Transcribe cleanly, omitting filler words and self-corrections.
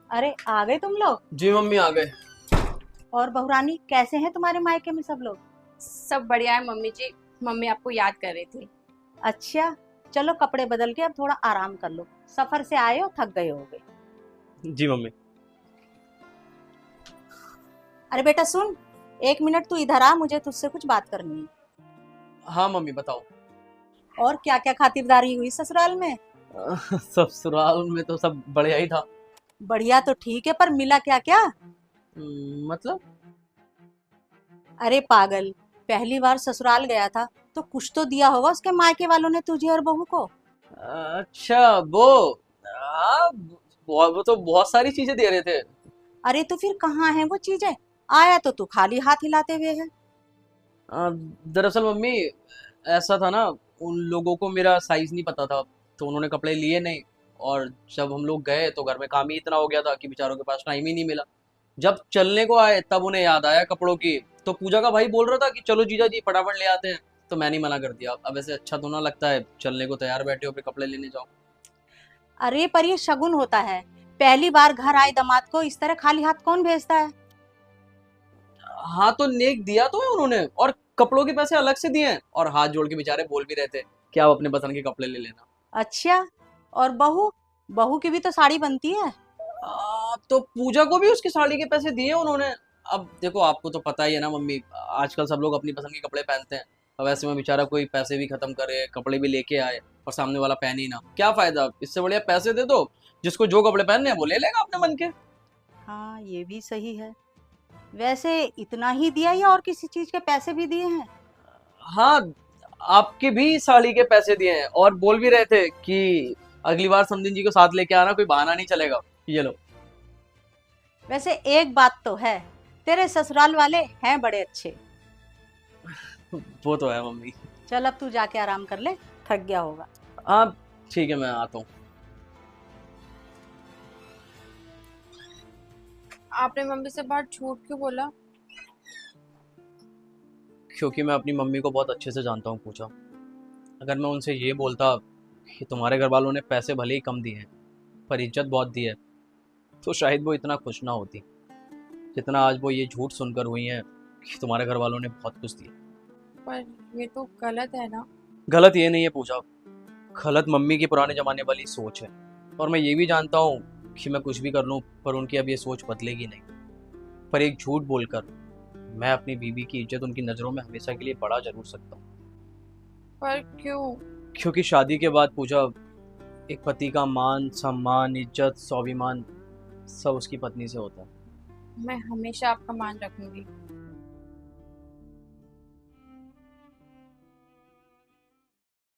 अरे आ गए तुम लोग। जी मम्मी आ गए। और बहुरानी कैसे हैं तुम्हारे मायके में सब लोग? सब बढ़िया है मम्मी जी। मम्मी आपको याद कर रही थी। अच्छा, चलो कपड़े बदल के अब थोड़ा आराम कर लो। सफर से आए हो, थक गए होगे। जी मम्मी। अरे बेटा सुन, 1 मिनट तू इधर आ, मुझे तुझसे कुछ बात करनी है। हाँ मम्मी बताओ। और क्या क्या खातिरदारी हुई ससुराल में? ससुराल में तो सब बढ़िया ही था। बढ़िया तो ठीक है, पर मिला क्या क्या? मतलब। अरे पागल, पहली बार ससुराल गया था तो कुछ तो दिया होगा उसके मायके वालों ने तुझे और बहू को। अच्छा वो। हाँ, वो तो बहुत सारी चीजें दे रहे थे। अरे तो फिर कहाँ है वो चीजें? आया तो तू खाली हाथ हिलाते हुए है। आ, दरअसल मम्मी ऐसा था ना, उन लोगों को मेरा साइज नहीं पता था, तो उन्होंने कपड़े लिए नहीं। और जब हम लोग गए तो घर में काम ही इतना हो गया था कि बेचारों के पास टाइम ही नहीं मिला। जब चलने को आए तब उन्हें याद आया कपड़ों की। तो पूजा का भाई बोल रहा था कि चलो जीजा जी फटाफट ले आते हैं। तो मैंने ही मना कर दिया। अब ऐसे अच्छा तो ना लगता है, चलने को तैयार बैठे हो फिर कपड़े लेने जाओ। अरे पर ये शगुन होता है। पहली बार घर आए दामाद को इस तरह खाली हाथ कौन भेजता है? हाँ तो नेक दिया तो है उन्होंने, और कपड़ों के पैसे अलग से दिए हैं, और हाथ जोड़ के बेचारे बोल भी रहे थे कि आप अपने पसंद के कपड़े ले लेना। अच्छा, और बहू? बहू की भी तो साड़ी बनती है। तो पूजा को भी उसकी साड़ी के पैसे दिए उन्होंने। अब देखो आपको तो पता ही है ना मम्मी, आजकल सब लोग अपनी पसंद के कपड़े पहनते हैं। अब ऐसे में बेचारा कोई पैसे भी खत्म करे, कपड़े भी लेके आए, और सामने वाला पहन ही ना, क्या फायदा? इससे बढ़िया पैसे दे दो, जिसको जो कपड़े पहनने हैं वो ले लेगा अपने मन के। हाँ ये भी सही है। वैसे इतना ही दिया या और किसी चीज के पैसे भी दिए हैं? हाँ, आपकी भी साड़ी के पैसे दिए हैं, और बोल भी रहे थे कि अगली बार समधिन जी को साथ लेके आना, कोई बहाना नहीं चलेगा। ये लो। वैसे एक बात तो है, तेरे ससुराल वाले हैं बड़े अच्छे। वो तो है मम्मी। चल अब तू जाके आराम कर ले, थक गया होगा। हाँ ठीक है, मैं आता हूँ। आपने मम्मी से बात झूठ क्यों बोला? क्योंकि मैं अपनी मम्मी को बहुत अच्छे से जानता हूँ पूजा। अगर मैं उनसे ये बोलता कि तुम्हारे घर वालों ने पैसे भले ही कम दिए हैं पर इज्जत बहुत दी है, तो शायद वो इतना खुश ना होती जितना आज वो ये झूठ सुनकर हुई हैं कि तुम्हारे घर वालों ने बहुत कुछ दिया। पर ये तो गलत है ना। गलत ये नहीं है पूजा, गलत मम्मी की पुराने ज़माने वाली सोच है। और मैं ये भी जानता हूँ कि मैं कुछ भी कर लूँ पर उनकी अब ये सोच बदलेगी नहीं। पर एक झूठ बोलकर मैं अपनी बीवी की इज्जत उनकी नज़रों में हमेशा के लिए बढ़ा जरूर सकता हूँ। पर क्यों? क्योंकि शादी के बाद पूजा, एक पति का मान सम्मान इज्जत स्वाभिमान सब उसकी पत्नी से होता है। मैं हमेशा आपका मान रखूंगी।